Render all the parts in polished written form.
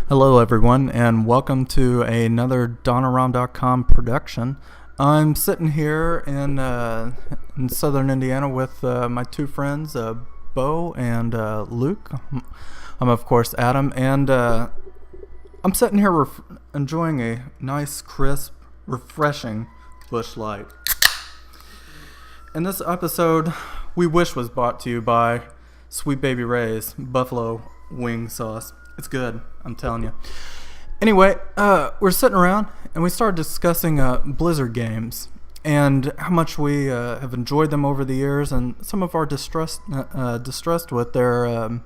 Hello, everyone, and welcome to another Donarom.com production. I'm sitting here in southern Indiana with my two friends, Beau and Luke. I'm, of course, Adam, and I'm sitting here enjoying a nice, crisp, refreshing Busch Light. And this episode, we wish was brought to you by Sweet Baby Ray's Buffalo Wing Sauce. It's good, I'm telling you. Anyway, we're sitting around and we started discussing Blizzard games and how much we have enjoyed them over the years, and some of our distressed with their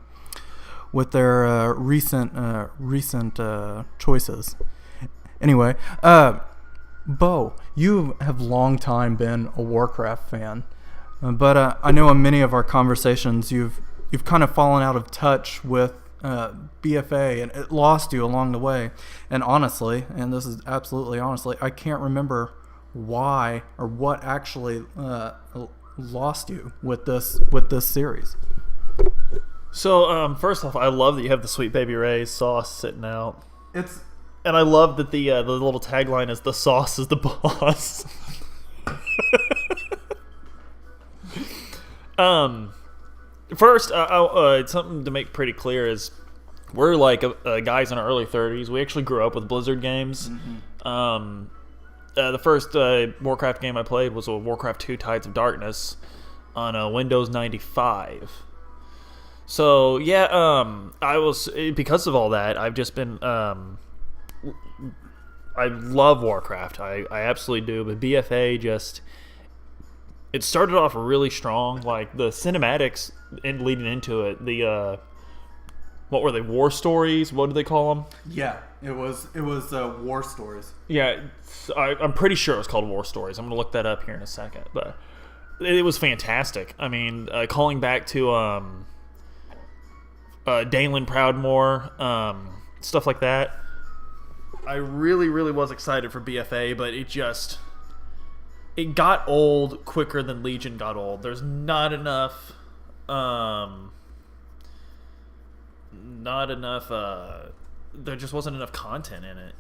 recent choices. Anyway, Beau, you have long time been a Warcraft fan, but I know in many of our conversations you've kind of fallen out of touch with BFA, and it lost you along the way. And honestly, and this is absolutely honestly, I can't remember why or what actually lost you with this series. So first off, I love that you have the Sweet Baby Ray's sauce sitting out. And I love that the little tagline is "the sauce is the boss." First, something to make pretty clear is we're like guys in our early 30s. We actually grew up with Blizzard games. Mm-hmm. The first Warcraft game I played was Warcraft 2 Tides of Darkness on Windows 95. So, yeah, because of all that, I've just been... I love Warcraft. I absolutely do. But BFA just... It started off really strong. Like, the cinematics leading into it, what were they, war stories? What do they call them? Yeah, it was war stories. Yeah, I'm pretty sure it was called war stories. I'm going to look that up here in a second. But it was fantastic. I mean, calling back to Dalen Proudmoore, stuff like that. I really, really was excited for BFA, but it got old quicker than Legion got old. There's not enough there just wasn't enough content in it.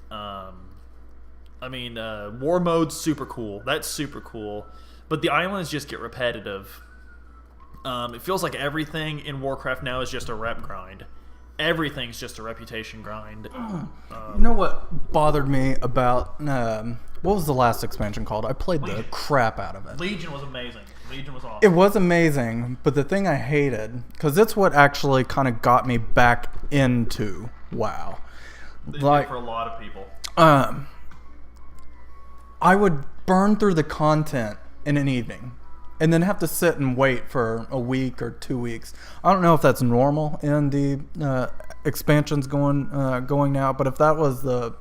War mode's super cool. That's super cool. But the islands just get repetitive. It feels like everything in Warcraft now is just a rep grind. Everything's just a reputation grind. You know what bothered me about... what was the last expansion called? I played the crap out of it. Legion was amazing. Legion was awesome. It was amazing, but the thing I hated, because it's what actually kind of got me back into WoW. Like, for a lot of people. I would burn through the content in an evening and then have to sit and wait for a week or 2 weeks. I don't know if that's normal in the expansions going now, but if that was the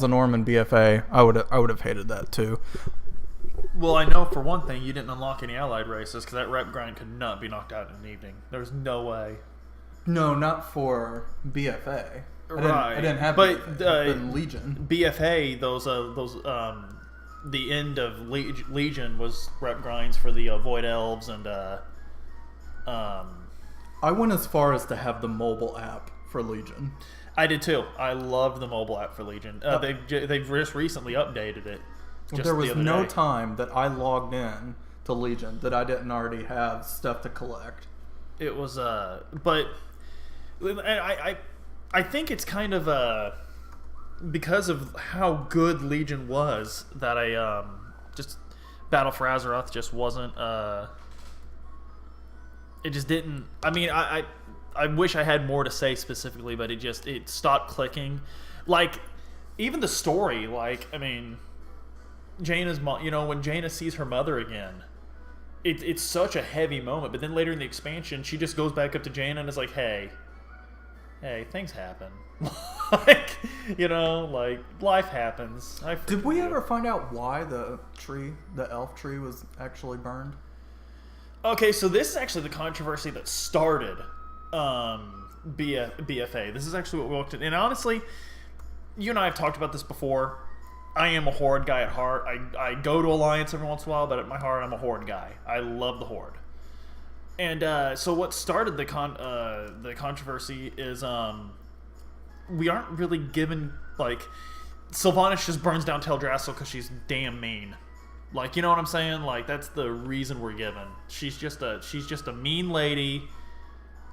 norm in BFA, I would have hated that too. Well, I know for one thing you didn't unlock any allied races because that rep grind could not be knocked out in an evening. There's no way. No, not for BFA. Right. I didn't have in Legion. BFA, the end of Legion was rep grinds for the Void Elves and I went as far as to have the mobile app for Legion. I did too. I loved the mobile app for Legion. They've just recently updated it. There was no time that I logged in to Legion that I didn't already have stuff to collect. It was but I think it's kind of because of how good Legion was that I just Battle for Azeroth just wasn't it just didn't. I mean, I wish I had more to say specifically, but it stopped clicking. Like, even the story, like, I mean, Jaina's mom, when Jaina sees her mother again, it's such a heavy moment. But then later in the expansion, she just goes back up to Jaina and is like, hey, things happen. Like, life happens. Did we ever find out why the elf tree was actually burned? Okay, so this is actually the controversy that started BFA. This is actually what we looked at. And honestly, you and I have talked about this before. I am a Horde guy at heart. I go to Alliance every once in a while, but at my heart, I'm a Horde guy. I love the Horde. And so what started the controversy is we aren't really given, like, Sylvanas just burns down Teldrassil because she's damn mean. Like, you know what I'm saying? Like, that's the reason we're given. She's just a mean lady.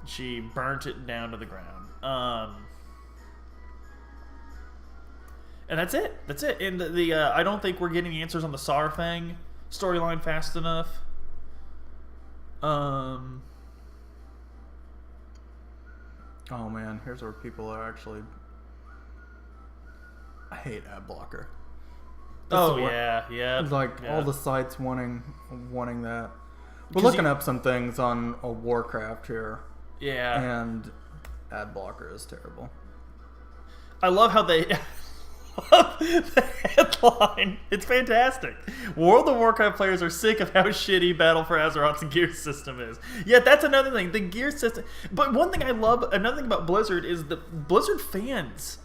She burnt it down to the ground. And that's it. That's it. And I don't think we're getting answers on the Saurfang storyline fast enough. Oh man, here's where people are actually. I hate ad blocker. Yeah. It's like yeah. all the sites wanting that. We're 'Cause looking up some things on a Warcraft here, Yeah. and ad blocker is terrible. I love how they. The headline. It's fantastic. World of Warcraft players are sick of how shitty Battle for Azeroth's gear system is. Yeah, that's another thing. The gear system. But one thing I love, another thing about Blizzard is the Blizzard fans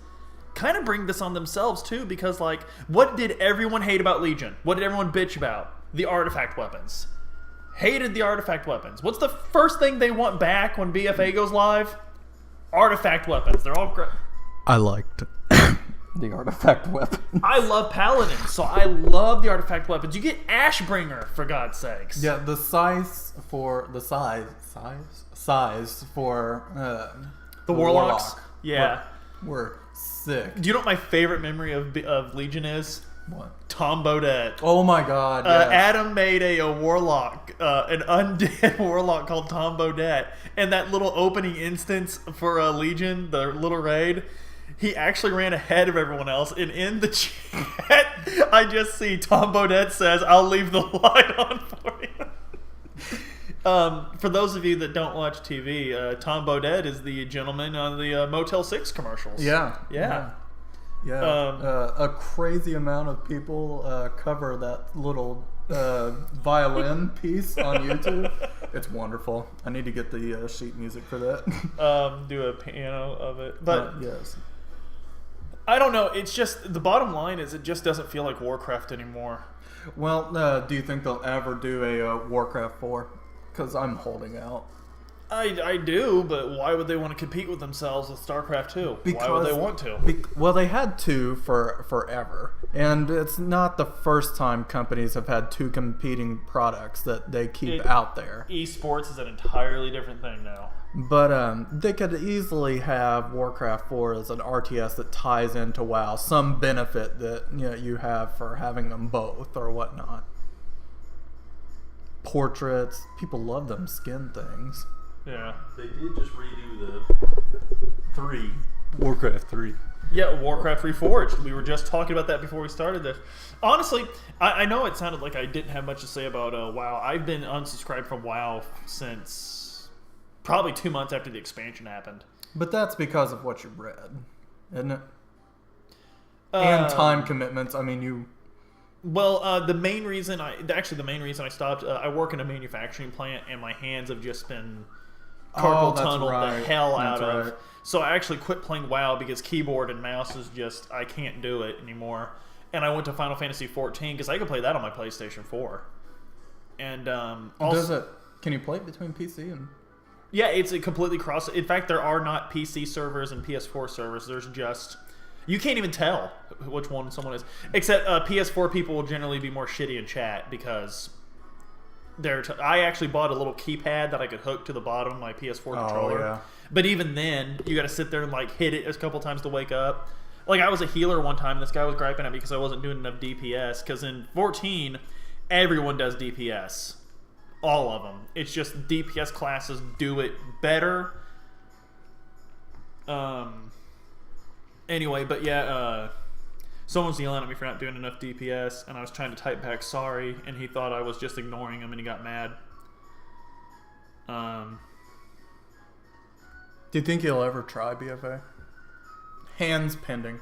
kind of bring this on themselves too, because like, what did everyone hate about Legion? What did everyone bitch about? The artifact weapons. Hated the artifact weapons. What's the first thing they want back when BFA goes live? Artifact weapons. They're all great. I liked the artifact weapon. I love paladins, so I love the artifact weapons. You get Ashbringer, for God's sakes. Yeah, the size for the warlocks. warlock Yeah. were sick. Do you know what my favorite memory of Legion is? What? Tom Bodette. Oh my God! Yes. Adam made a warlock, an undead warlock called Tom Bodette, and that little opening instance for Legion, the little raid. He actually ran ahead of everyone else, and in the chat, I just see Tom Bodette says, "I'll leave the light on for you." For those of you that don't watch TV, Tom Bodette is the gentleman on the Motel 6 commercials. Yeah. A crazy amount of people cover that little violin piece on YouTube. It's wonderful. I need to get the sheet music for that. Do a piano of it, but yes. I don't know. It's just the bottom line is it just doesn't feel like Warcraft anymore. Well, do you think they'll ever do a Warcraft 4? Because I'm holding out. I do, but why would they want to compete with themselves with StarCraft 2? Why would they want to? Well, they had to for forever. And it's not the first time companies have had two competing products that they keep out there. Esports is an entirely different thing now. But they could easily have Warcraft 4 as an RTS that ties into WoW. Some benefit that you have for having them both or whatnot. Portraits. People love them skin things. Yeah. They did just redo the 3. Warcraft 3. Yeah, Warcraft Reforged. We were just talking about that before we started this. Honestly, I know it sounded like I didn't have much to say about WoW. I've been unsubscribed from WoW since probably 2 months after the expansion happened. But that's because of what you read, isn't it? And time commitments. I mean, you... Well, the main reason I stopped, I work in a manufacturing plant, and my hands have just been carpal tunneled the hell out of. So I actually quit playing WoW because keyboard and mouse is just, I can't do it anymore. And I went to Final Fantasy 14 because I could play that on my PlayStation 4. And also, can you play it between PC and... Yeah, it's a completely cross. In fact, there are not PC servers and PS4 servers. There's just... You can't even tell which one someone is. Except PS4 people will generally be more shitty in chat because I actually bought a little keypad that I could hook to the bottom of my PS4 controller. Yeah. But even then, you got to sit there and like hit it a couple times to wake up. Like I was a healer one time, and this guy was griping at me because I wasn't doing enough DPS. Because in 14, everyone does DPS. All of them. It's just DPS classes do it better. Anyway, but yeah, someone's yelling at me for not doing enough DPS, and I was trying to type back sorry, and he thought I was just ignoring him, and he got mad. Do you think you'll ever try BFA? Hands pending.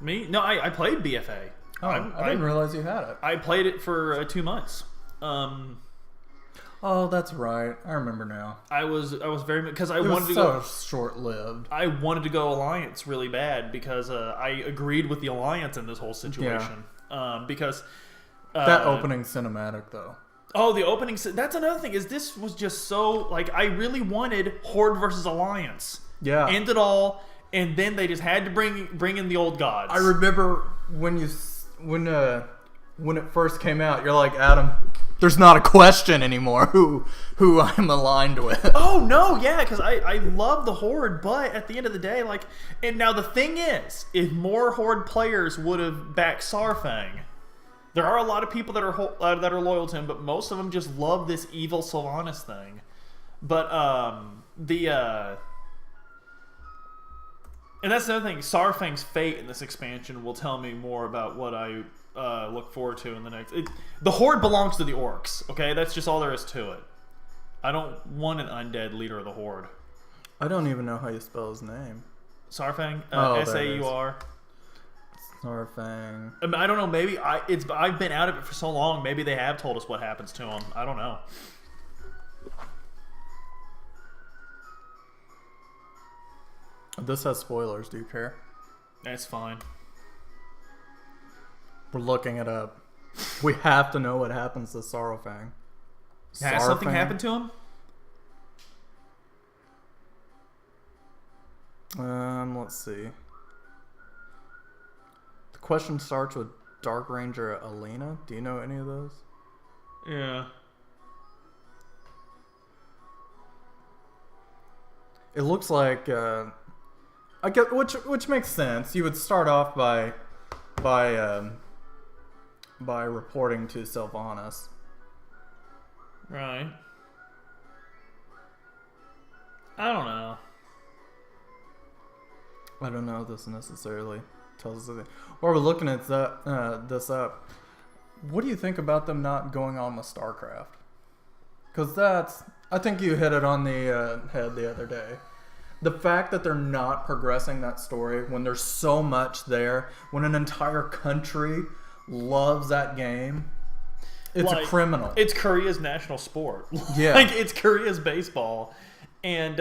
Me? No, I played BFA. Oh, I didn't realize you had it. I played it for 2 months. Oh, that's right. I remember now. I was very because It was so short-lived. I wanted to go Alliance really bad because I agreed with the Alliance in this whole situation. Yeah. Because that opening cinematic though. Oh, the opening. That's another thing. Is this was just so like I really wanted Horde versus Alliance. Yeah. End it all. and then they just had to bring in the old gods. I remember when it first came out, you're like, Adam, there's not a question anymore who I'm aligned with. Oh no, yeah, because I love the Horde, but at the end of the day, like, and now the thing is, if more Horde players would have backed Sarfang, there are a lot of people that are loyal to him, but most of them just love this evil Sylvanas thing. But and that's the other thing. Sarfang's fate in this expansion will tell me more about what I look forward to in the next. The Horde belongs to the Orcs. Okay, that's just all there is to it. I don't want an undead leader of the Horde. I don't even know how you spell his name. Sarfang, Oh, Saur. Sarfang. I, mean, I don't know. Maybe I've been out of it for so long. Maybe they have told us what happens to him. I don't know. This has spoilers. Do you care? That's fine. We're looking it up. We have to know what happens to Sarfang. Has something happened to him? Let's see. The question starts with Dark Ranger Alina. Do you know any of those? Yeah. It looks like I get which makes sense. You would start off by reporting to Sylvanas. Right. I don't know. I don't know if this necessarily tells us anything. While we're looking at this up, what do you think about them not going on with StarCraft? Because I think you hit it on the head the other day. The fact that they're not progressing that story when there's so much there, when an entire country loves that game, it's a criminal. It's Korea's national sport. Yeah. Like, it's Korea's baseball. And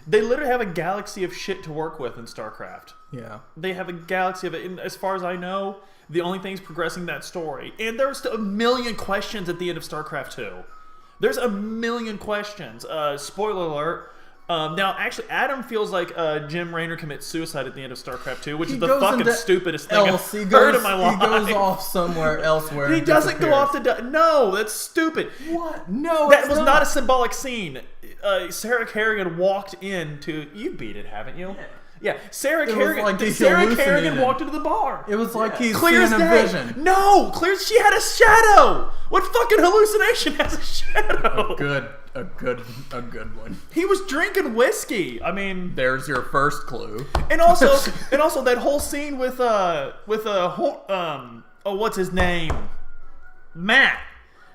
they literally have a galaxy of shit to work with in StarCraft. Yeah. They have a galaxy of it. And as far as I know, the only thing's progressing that story. And there's still a million questions at the end of StarCraft 2. There's a million questions. Spoiler alert. Now, actually, Adam feels like Jim Raynor commits suicide at the end of StarCraft 2, which is the fucking stupidest thing I've heard in my life. He goes off somewhere elsewhere. He doesn't go off to... No, that's stupid. What? No, that was not a symbolic scene. Sarah Kerrigan walked into... You beat it, haven't you? Yeah. Sarah Kerrigan walked into the bar. It was like he's clear seeing a vision. No, she had a shadow. What fucking hallucination has a shadow? A good one. He was drinking whiskey. I mean, there's your first clue. And also that whole scene with what's his name? Matt.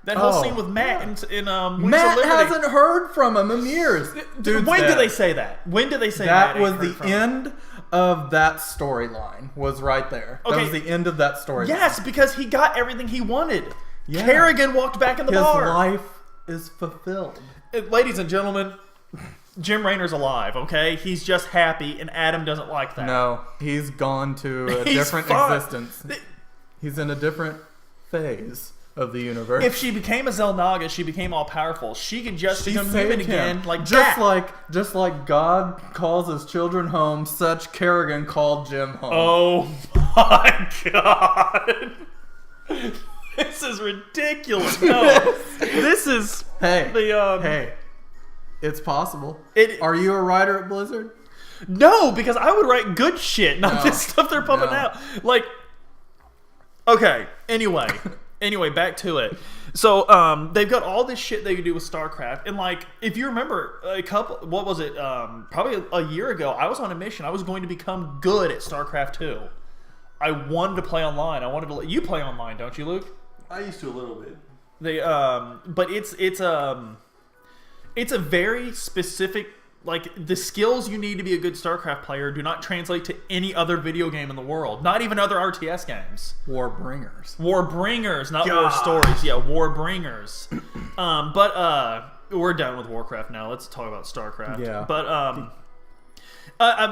That whole scene with Matt in Matt hasn't heard from him in years. Dude, when did they say that? When did they say that? That was the end of that storyline. Was right there. Okay. That was the end of that storyline. Yes, because he got everything he wanted. Yeah. Kerrigan walked back in the bar. His life is fulfilled. Ladies and gentlemen, Jim Raynor's alive, okay? He's just happy, and Adam doesn't like that. No, he's gone to a different existence. He's in a different phase of the universe. If she became a Xel'Naga, she became all-powerful. She could just become human again, like just like God calls his children home, such Kerrigan called Jim home. Oh my God. This is ridiculous. No, this is hey, it's possible. Are you a writer at Blizzard? No, because I would write good shit, not this stuff they're pumping out. Like, okay. Anyway, back to it. So, they've got all this shit they can do with StarCraft, and like, if you remember, probably a year ago, I was on a mission. I was going to become good at StarCraft 2. I wanted to play online. I wanted to let you play online, don't you, Luke? I used to a little bit. But it's a very specific, like, the skills you need to be a good StarCraft player do not translate to any other video game in the world. Not even other RTS games. Warbringers, not War Stories. Yeah, Warbringers. But we're done with Warcraft now. Let's talk about StarCraft. Yeah. But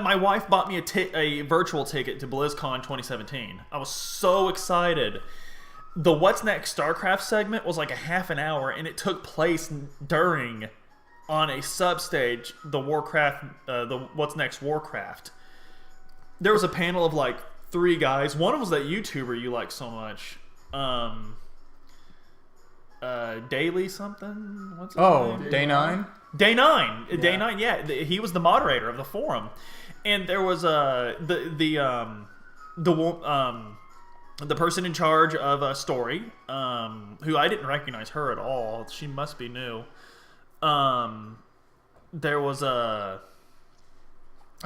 my wife bought me a virtual ticket to BlizzCon 2017. I was so excited. The What's Next StarCraft segment was like a half an hour, and it took place during on a substage, the Warcraft, the What's Next Warcraft, there was a panel of like 3 guys. One of them was that YouTuber you like so much. Daily something? What's his name? Day 9? Day 9. Yeah. Day 9, yeah. He was the moderator of the forum. And there was the person in charge of Story, who I didn't recognize her at all. She must be new. There was a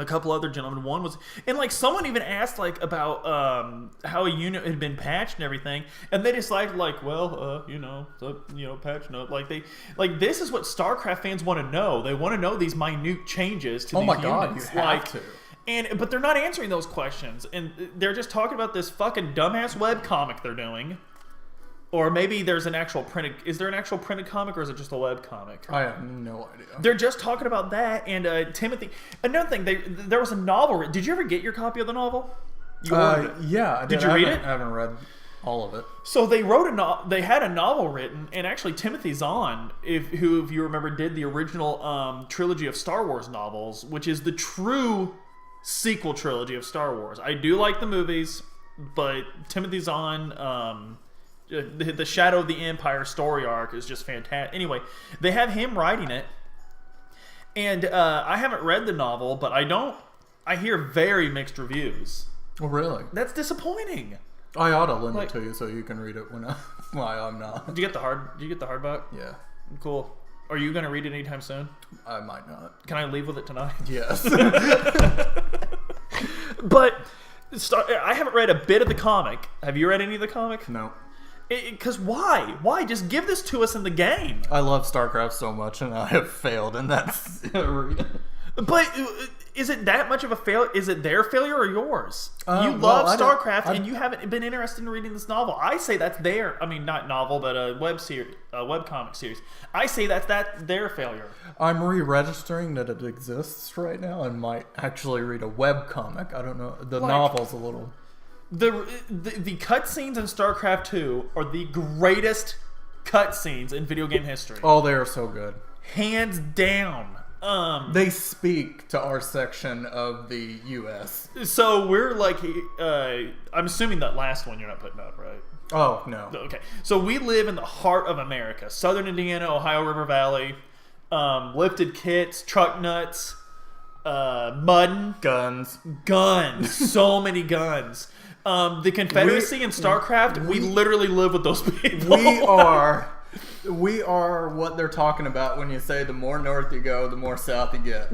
couple other gentlemen. One was, and like someone even asked like about how a unit had been patched and everything, and they decided like, well, patch note. Like this is what StarCraft fans want to know. They want to know these minute changes to these units. Oh my god, you have to. But they're not answering those questions, and they're just talking about this fucking dumbass webcomic they're doing. Or maybe there's an actual printed... Is there an actual printed comic, or is it just a webcomic? I have no idea. They're just talking about that, and Timothy... Another thing, there was a novel... Did you ever get your copy of the novel? Yeah, I did. Did you read it? I haven't read all of it. So they they had a novel written, and actually Timothy Zahn, who, if you remember, did the original trilogy of Star Wars novels, which is the true sequel trilogy of Star Wars. I do like the movies, but Timothy Zahn... the Shadow of the Empire story arc is just fantastic. Anyway, they have him writing it, and I haven't read the novel, but I hear very mixed reviews. Oh, really? That's disappointing. I ought to lend it to you so you can read it when I'm not. Did you get the hardback? Yeah. Cool. Are you going to read it anytime soon? I might not. Can I leave with it tonight? Yes. But I haven't read a bit of the comic. Have you read any of the comic? No. Because why? Why? Just give this to us in the game. I love StarCraft so much, and I have failed in that area. But is it that much of a failure? Is it their failure or yours? You love StarCraft, and you haven't been interested in reading this novel. I say that's their... I mean, not novel, but a webcomic series. I say that's their failure. I'm re-registering that it exists right now and might actually read a webcomic. I don't know. The novel's a little... The cutscenes in StarCraft 2 are the greatest cutscenes in video game history. Oh, they are so good. Hands down. They speak to our section of the U.S. So we're like... I'm assuming that last one you're not putting up, right? Oh, no. Okay. So we live in the heart of America. Southern Indiana, Ohio River Valley. Lifted kits, truck nuts, muddin'. Guns. So many guns. The Confederacy and StarCraft, we literally live with those people. We are what they're talking about when you say the more north you go, the more south you get.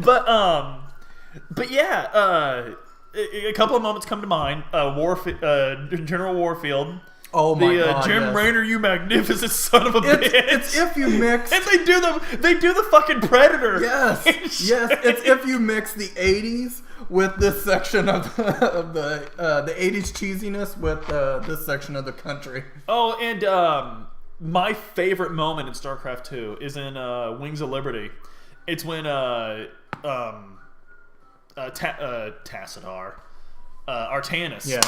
But yeah, a couple of moments come to mind. General Warfield. Oh my God! Jim Raynor, you magnificent son of a bitch! It's if you mix, and they do the fucking Predator. Yes, yes. It's if you mix the '80s with this section of the '80s cheesiness with this section of the country. Oh, and my favorite moment in StarCraft 2 is in Wings of Liberty. It's when Tassadar, Artanis. Yeah.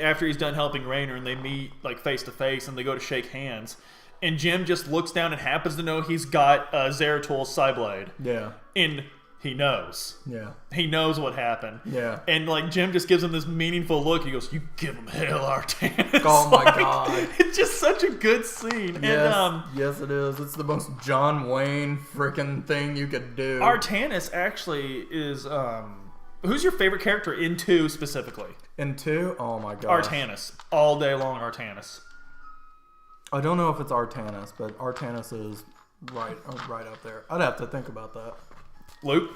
After he's done helping Raynor, and they meet like face to face, and they go to shake hands, and Jim just looks down and happens to know he's got Zeratul Psyblade. Yeah. And he knows. Yeah. He knows what happened. Yeah. And like Jim just gives him this meaningful look. He goes, "You give him hell, Artanis." Oh my God! It's just such a good scene. Yes. And yes, it is. It's the most John Wayne freaking thing you could do. Artanis actually is. Who's your favorite character in 2 specifically? In 2? Oh my God. Artanis. All day long, Artanis. I don't know if it's Artanis, but Artanis is right up there. I'd have to think about that. Luke?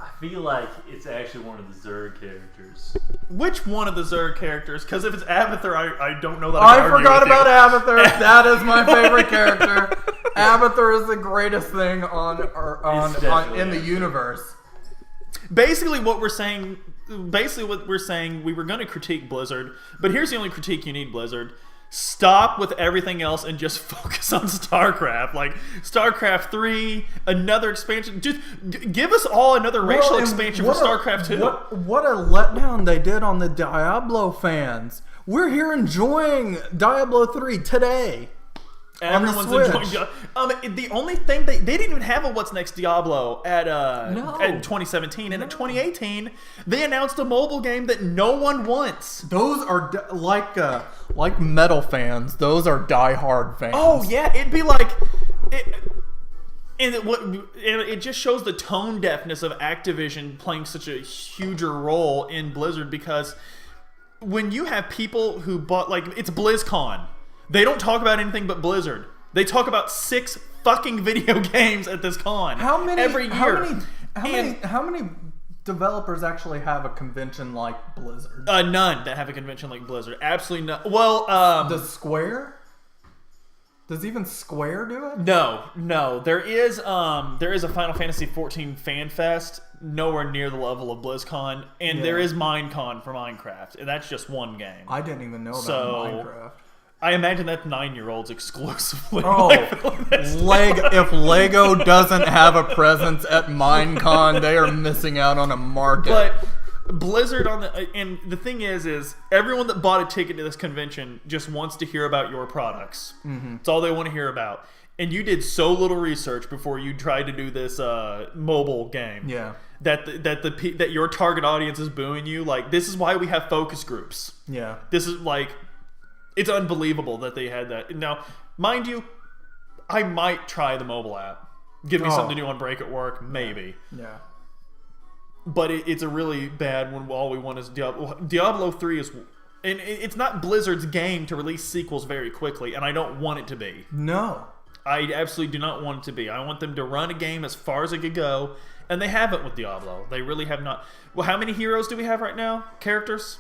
I feel like it's actually one of the Zerg characters. Which one of the Zerg characters? Because if it's Abathur, I don't know that I forgot about Abathur. That is my favorite character. Abathur is the greatest thing in the universe. Basically, what we're saying, we were going to critique Blizzard, but here's the only critique you need, Blizzard. Stop with everything else and just focus on StarCraft. Like, StarCraft 3, another expansion. Just give us all another racial expansion for StarCraft 2. What a letdown they did on the Diablo fans. We're here enjoying Diablo 3 today. Everyone's Switch. enjoying Diablo. The only thing they didn't even have a What's Next Diablo at No. at 2017, and at 2018 they announced a mobile game that no one wants. Those are like metal fans. Those are diehard fans. Oh yeah, it'd be like and it just shows the tone deafness of Activision playing such a huger role in Blizzard, because when you have people who bought, like, it's BlizzCon. They don't talk about anything but Blizzard. They talk about 6 fucking video games at this con. Every year. How many developers actually have a convention like Blizzard? None that have a convention like Blizzard. Absolutely none. Well, Does Square? Does even Square do it? No. There is a Final Fantasy XIV Fan Fest, nowhere near the level of BlizzCon, and there is Minecon for Minecraft, and that's just one game. I didn't even know about Minecraft. I imagine that's 9-year-olds exclusively. Oh, if Lego doesn't have a presence at Minecon, they are missing out on a market. But Blizzard and the thing is everyone that bought a ticket to this convention just wants to hear about your products. Mm-hmm. It's all they want to hear about. And you did so little research before you tried to do this mobile game. Yeah. That your target audience is booing you. Like, this is why we have focus groups. Yeah. This is like, it's unbelievable that they had that. Now, mind you, I might try the mobile app. Give me something to do on break at work, maybe. Yeah. But it's a really bad one. All we want is Diablo. Diablo 3 is... And it's not Blizzard's game to release sequels very quickly, and I don't want it to be. No. I absolutely do not want it to be. I want them to run a game as far as it could go, and they haven't with Diablo. They really have not. Well, how many heroes do we have right now? Characters?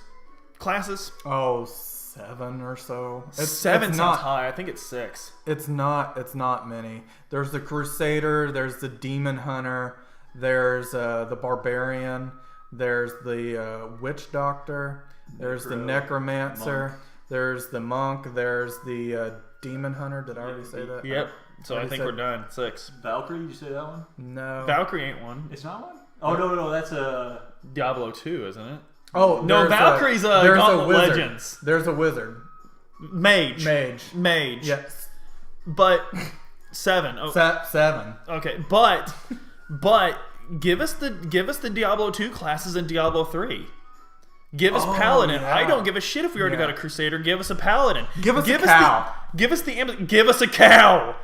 Classes? Oh, 7 or so. 7 sounds high. I think it's 6. It's not many. There's the Crusader, there's the Demon Hunter, there's the Barbarian, there's the Witch Doctor, there's the Necromancer, Monk. there's the Monk, there's the Demon Hunter. Did I already say that? Yep. So I think we're done. 6. Valkyrie, did you say that one? No. Valkyrie ain't one. It's not one? Oh, no, that's a... Diablo 2, isn't it? Oh, No, Valkyrie's Gauntlet wizard. Legends. There's a wizard. Mage. Yes. But 7. Oh, 7. okay, but give us the Diablo 2 classes in Diablo 3. Give us Paladin. Yeah. I don't give a shit if we already got a Crusader. Give us a Paladin. Give us a cow. Give us a cow.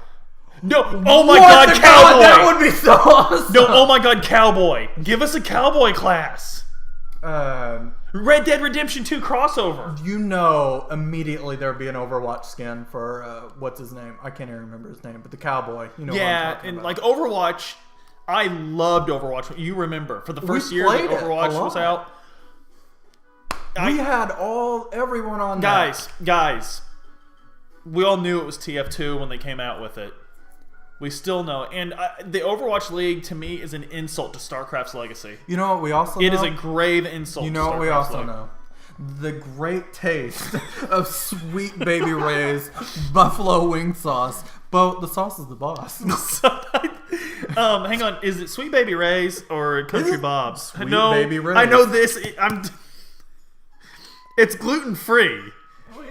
No, oh my God, cowboy. That would be so awesome. No, oh my God, cowboy. Give us a cowboy class. Red Dead Redemption 2 crossover. You know, immediately there'd be an Overwatch skin for what's his name? I can't even remember his name, but the cowboy. You know what I'm talking about. Like Overwatch, I loved Overwatch. You remember for the first year that played it Overwatch a lot. was out. We had everyone on that. Guys, we all knew it was TF2 when they came out with it. We still know. And the Overwatch League, to me, is an insult to StarCraft's legacy. You know what we also know? It is a grave insult You to know what we StarCraft's also legacy. know? The great taste of Sweet Baby Ray's buffalo wing sauce. Beau, the sauce is the boss. Hang on. Is it Sweet Baby Ray's or Country Bob's? Sweet no, Baby Ray's. I know this. It's gluten free.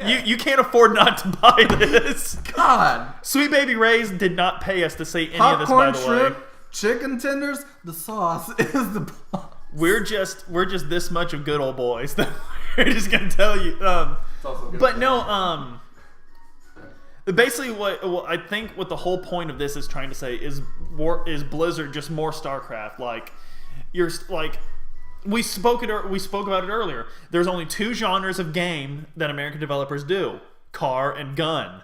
Yeah. You can't afford not to buy this. God. Sweet Baby Ray's did not pay us to say any of this, by Popcorn, the shrimp, way. chicken tenders, the sauce is the boss. We're just this much of good old boys that we're just gonna tell you. But no, basically what I think what the whole point of this is trying to say is Blizzard just more StarCraft. Like you're like. We spoke about it earlier. There's only 2 genres of game that American developers do: car and gun.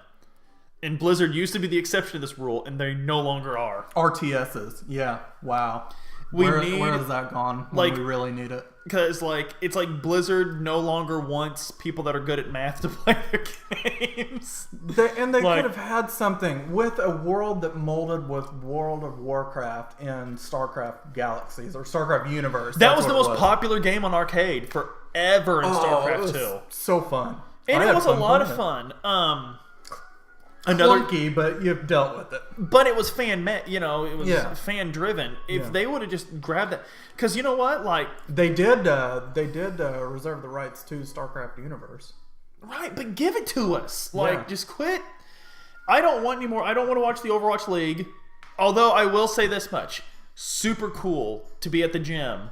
And Blizzard used to be the exception to this rule, and they no longer are. RTSs. Yeah. Wow. Where has that gone when we really need it? Because it's like Blizzard no longer wants people that are good at math to play their games. They could have had something with a world that molded with World of Warcraft and StarCraft Galaxies or StarCraft Universe. That was the most popular game on arcade forever in StarCraft 2. So fun. And it was a lot of fun. Clunky, but you've dealt with it. But it was fan fan driven. If they would have just grabbed that, because you know what, like they did reserve the rights to StarCraft Universe. Right, but give it to us. Just quit. I don't want any more. I don't want to watch the Overwatch League. Although I will say this much. Super cool to be at the gym,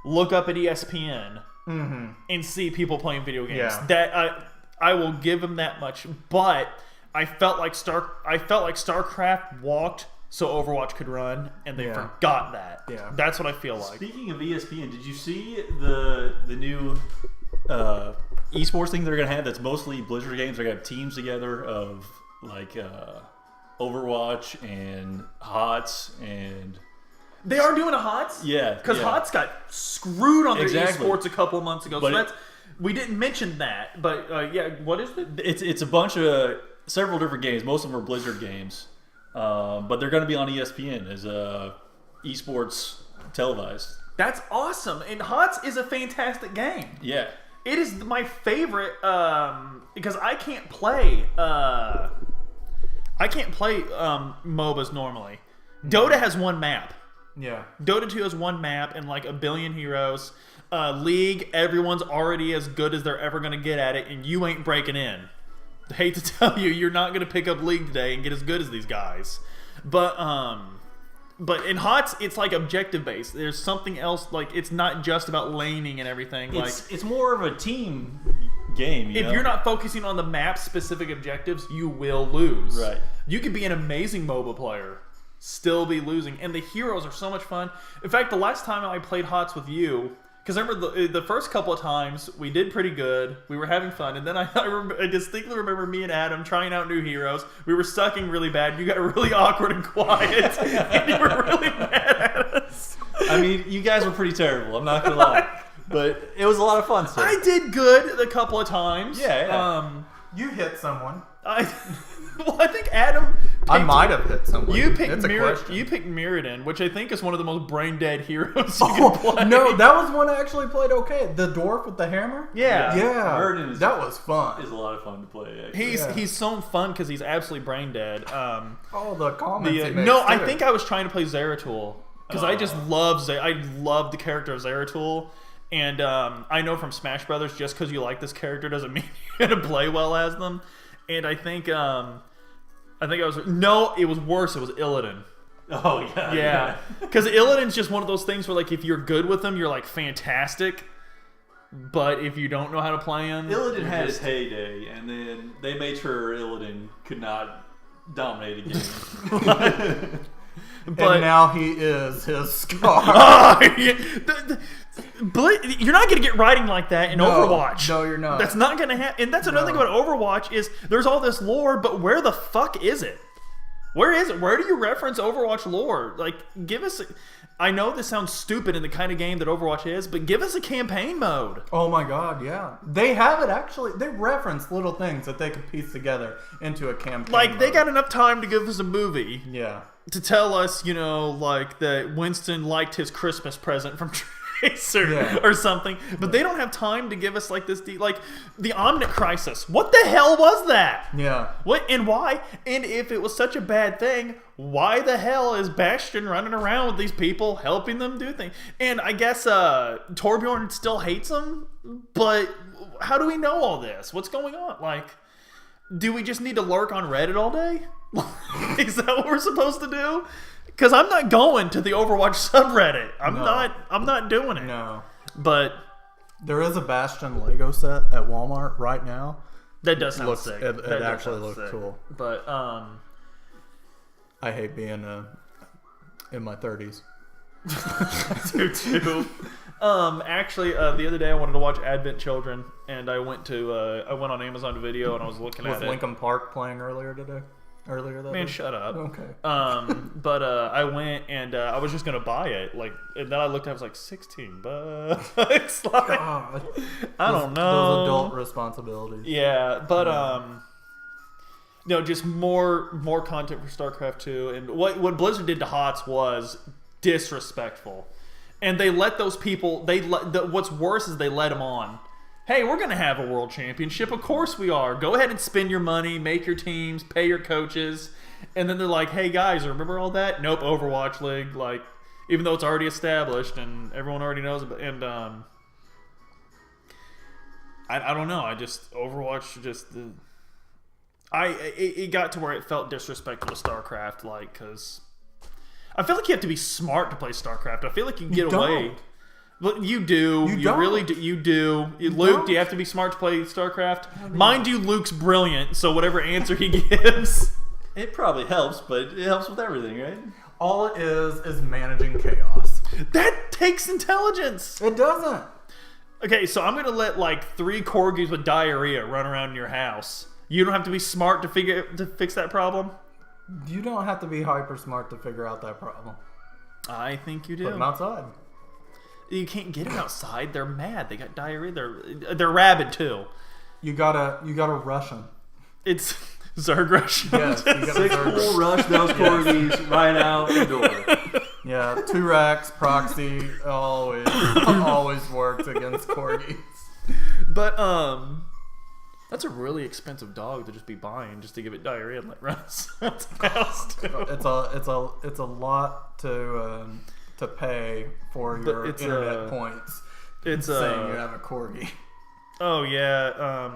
look up at ESPN, and see people playing video games. Yeah. That I will give them that much. But I felt like StarCraft walked so Overwatch could run, and they forgot that. Yeah. That's what I feel like. Speaking of ESPN, did you see the new esports thing they're gonna have? That's mostly Blizzard games. They're gonna have teams together of like Overwatch and HOTS and. They are doing a HOTS? Yeah. Because HOTS got screwed on their Exactly. esports a couple of months ago. But So we didn't mention that. But what is it? It's a bunch of several different games. Most of them are Blizzard games, but they're going to be on ESPN as esports televised. That's awesome. And HOTS is a fantastic game. Yeah. It is my favorite because I can't play MOBAs normally. Dota has one map. Yeah. Dota 2 has one map and like a billion heroes. League, everyone's already as good as they're ever going to get at it, and you ain't breaking in. I hate to tell you, you're not going to pick up League today and get as good as these guys. But in HOTS, it's like objective based. There's something else, like it's not just about laning and everything. It's more of a team game. If you're not focusing on the map specific objectives, you will lose. Right. You could be an amazing MOBA player, still be losing, and the heroes are so much fun. In fact, the last time I played HOTS with you, because I remember the first couple of times we did pretty good, we were having fun, and then I distinctly remember me and Adam trying out new heroes. We were sucking really bad. You got really awkward and quiet, and you were really mad at us. I mean, you guys were pretty terrible. I'm not gonna lie, but it was a lot of fun. So. I did good a couple of times. Yeah. You hit someone. I think Adam. I might have hit someone. You picked That's a question. You picked Mirrodin, which I think is one of the most brain dead heroes you can play. No, that was one I actually played okay. The dwarf with the hammer. Yeah. Yeah, that was fun. It's a lot of fun to play. Actually. He's so fun because he's absolutely brain dead. Oh, the comments. he makes, No, I too. think I was trying to play Zeratul because I just love I love the character of Zeratul. And I know from Smash Brothers, just because you like this character doesn't mean you're gonna play well as them. And I think it was worse. It was Illidan. Oh yeah. Yeah, because Illidan's just one of those things where like if you're good with them, you're like fantastic. But if you don't know how to play him, Illidan had his heyday, and then they made sure Illidan could not dominate a game. But and now he is his scar. You're not going to get writing like that in Overwatch. No, you're not. That's not going to happen. And that's another thing about Overwatch is there's all this lore, but where the fuck is it? Where is it? Where do you reference Overwatch lore? Like, give us... I know this sounds stupid in the kind of game that Overwatch is, but give us a campaign mode. Oh my god, yeah. They have it actually. They reference little things that they could piece together into a campaign Like, they mode. got enough time to give us a movie. Yeah. To tell us, like, that Winston liked his Christmas present from Tracer or something. But they don't have time to give us, like, this... like, the Omnic Crisis. What the hell was that? Yeah. What and why? And if it was such a bad thing, why the hell is Bastion running around with these people helping them do things? And I guess Torbjorn still hates them, but how do we know all this? What's going on? Like, do we just need to lurk on Reddit all day? Is that what we're supposed to do? Because I'm not going to the Overwatch subreddit. I'm not doing it. No. But there is a Bastion Lego set at Walmart right now. That does sound sick. It actually looks cool. But I hate being in my 30s. too. Actually, the other day I wanted to watch Advent Children, and I went on Amazon Video and I was looking Was at it. Linkin Park playing earlier that Man, day? shut up. Okay. But I went and I was just gonna buy it, like, and then I looked at it, I was like $16. It's like, God. I don't know. Those adult responsibilities. Yeah, but no, just more content for StarCraft 2, and what Blizzard did to HOTS was disrespectful, and they let those people. What's worse is they let them on. Hey, we're going to have a world championship. Of course we are. Go ahead and spend your money, make your teams, pay your coaches. And then they're like, hey, guys, remember all that? Nope, Overwatch League. Like, even though it's already established and everyone already knows about it. And I don't know. Overwatch just... it got to where it felt disrespectful to StarCraft, like, because I feel like you have to be smart to play StarCraft. I feel like you can get away. But you do. You really do. You do. Luke, do you have to be smart to play StarCraft? Mind you, Luke's brilliant, so whatever answer he gives. It probably helps, but it helps with everything, right? All it is managing chaos. That takes intelligence. It doesn't. Okay, so I'm going to let like 3 corgis with diarrhea run around in your house. You don't have to be smart to fix that problem? You don't have to be hyper smart to figure out that problem. I think you do. Put them outside. You can't get them outside. They're mad. They got diarrhea. They're rabid too. You gotta rush them. It's Zerg rush. Yes, you gotta Six full rush those corgis right out the door. Yeah, 2-Rax proxy always works against corgis. But that's a really expensive dog to just be buying just to give it diarrhea and let run its house. It's a lot to pay for your internet points. It's saying you have a corgi. Oh yeah,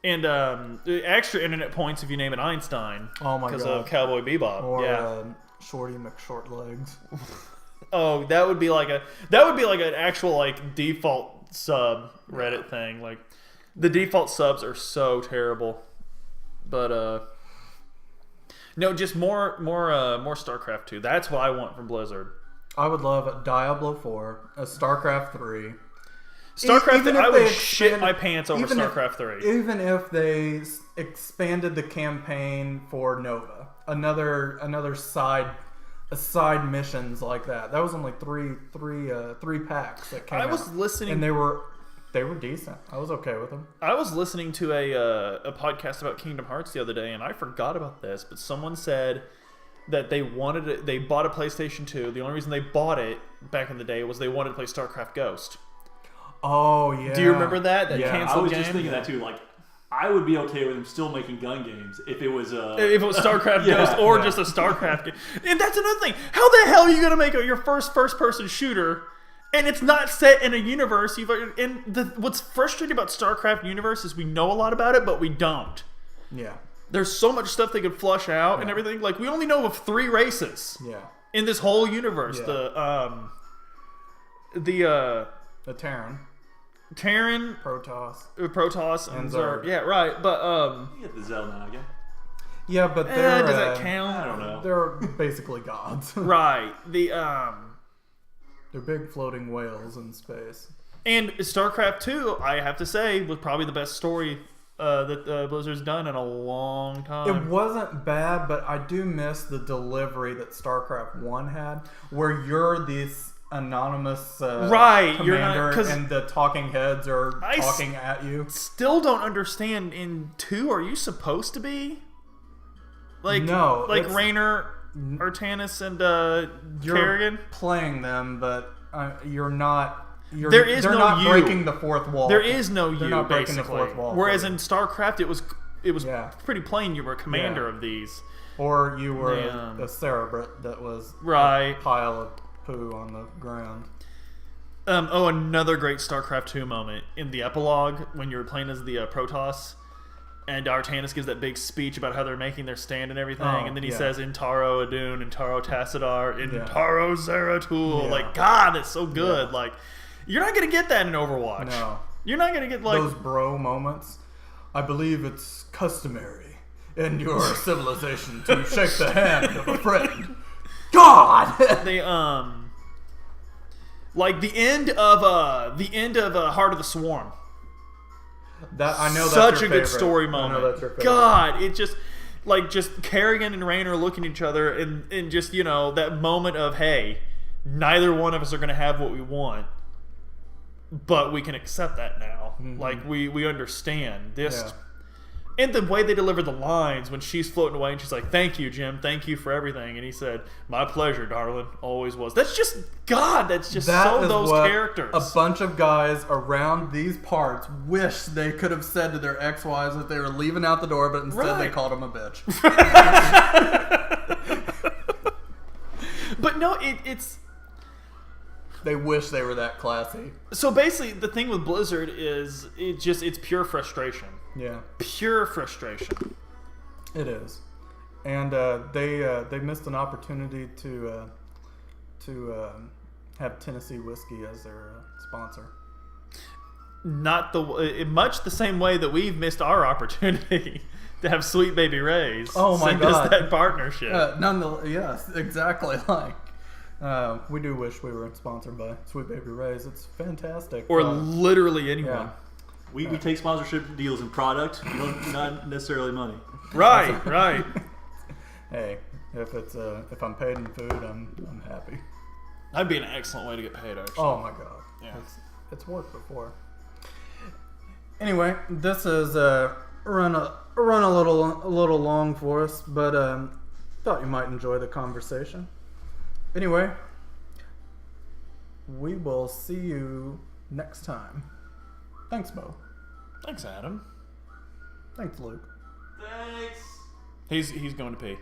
and extra internet points if you name it Einstein. Oh my god, because of Cowboy Bebop. Or Shorty McShortlegs. Oh, that would be like an actual like default sub Reddit thing. Like the default subs are so terrible, but no, just more StarCraft 2. That's what I want from Blizzard. I would love a Diablo 4, a StarCraft 3. StarCraft, I would shit my pants over StarCraft 3. Even if they expanded the campaign for Nova, another side missions like that. That was only three packs that came out. I was listening, and they were decent. I was okay with them. I was listening to a podcast about Kingdom Hearts the other day, and I forgot about this, but someone said that they bought a PlayStation 2. The only reason they bought it back in the day was they wanted to play StarCraft Ghost. Oh yeah. Do you remember that? Yeah, canceled I was game? just thinking that too. Like, I would be okay with them still making gun games if it was StarCraft Ghost or just a StarCraft game. And that's another thing. How the hell are you gonna make your first person shooter and it's not set in a universe? What's frustrating about StarCraft universe is we know a lot about it, but we don't. Yeah. There's so much stuff they could flush out and everything. Like, we only know of 3 races. Yeah. In this whole universe, yeah. The Terran, Protoss, and Zerg. Yeah, right. But you get the Xel'Naga. Yeah, but they're does that count? I don't know. They're basically gods. Right. They're big floating whales in space. And StarCraft 2, I have to say, was probably the best story that Blizzard's done in a long time. It wasn't bad, but I do miss the delivery that StarCraft 1 had, where you're this anonymous commander and the talking heads are talking at you. Still don't understand. In 2, are you supposed to be? Like, no. Like Raynor, Artanis, and Kerrigan? You're playing them, but you're not... they're not breaking the fourth wall. There is no they're you, not breaking basically. The fourth wall. Whereas in StarCraft, it was pretty plain you were a commander of these. Or you were a Cerebrit that was a pile of poo on the ground. Another great StarCraft 2 moment in the epilogue when you were playing as the Protoss, and Artanis gives that big speech about how they're making their stand and everything, and then he says Intaro Adun, Intaro Tassadar, Intaro Zeratul. Yeah. Like, God, that's so good. Yeah. Like, you're not gonna get that in Overwatch. No, you're not gonna get like those bro moments. I believe it's customary in your civilization to shake the hand of a friend. God, they like the end of Heart of the Swarm. That I know that's such your a good favorite. story moment. I know that's your favorite. God, it just Kerrigan and Raynor looking at each other and just, you know, that moment of, hey, neither one of us are going to have what we want, but we can accept that now. Mm-hmm. Like, we understand this. Yeah. And the way they deliver the lines when she's floating away and she's like, thank you, Jim. Thank you for everything. And he said, my pleasure, darling. Always was. That's just, God, that's just so those characters. A bunch of guys around these parts wish they could have said to their ex-wives that they were leaving out the door, but instead they called them a bitch. But no, it's... They wish they were that classy. So basically, the thing with Blizzard is it's pure frustration. Yeah. Pure frustration. It is, and they missed an opportunity to have Tennessee whiskey as their sponsor. Not in much the same way that we've missed our opportunity to have Sweet Baby Ray's. Oh my send God. us that partnership. Yes, exactly. Like, we do wish we were sponsored by Sweet Baby Ray's. It's fantastic. Or literally anyone. yeah. We take sponsorship deals in product, not necessarily money. Right, right. Hey, if I'm paid in food, I'm happy. That'd be an excellent way to get paid, actually. Oh my God. Yeah. It's worked before. Anyway, this is run a little long for us, but thought you might enjoy the conversation. Anyway, we will see you next time. Thanks, Beau. Thanks, Adam. Thanks, Luke. Thanks. He's going to pee.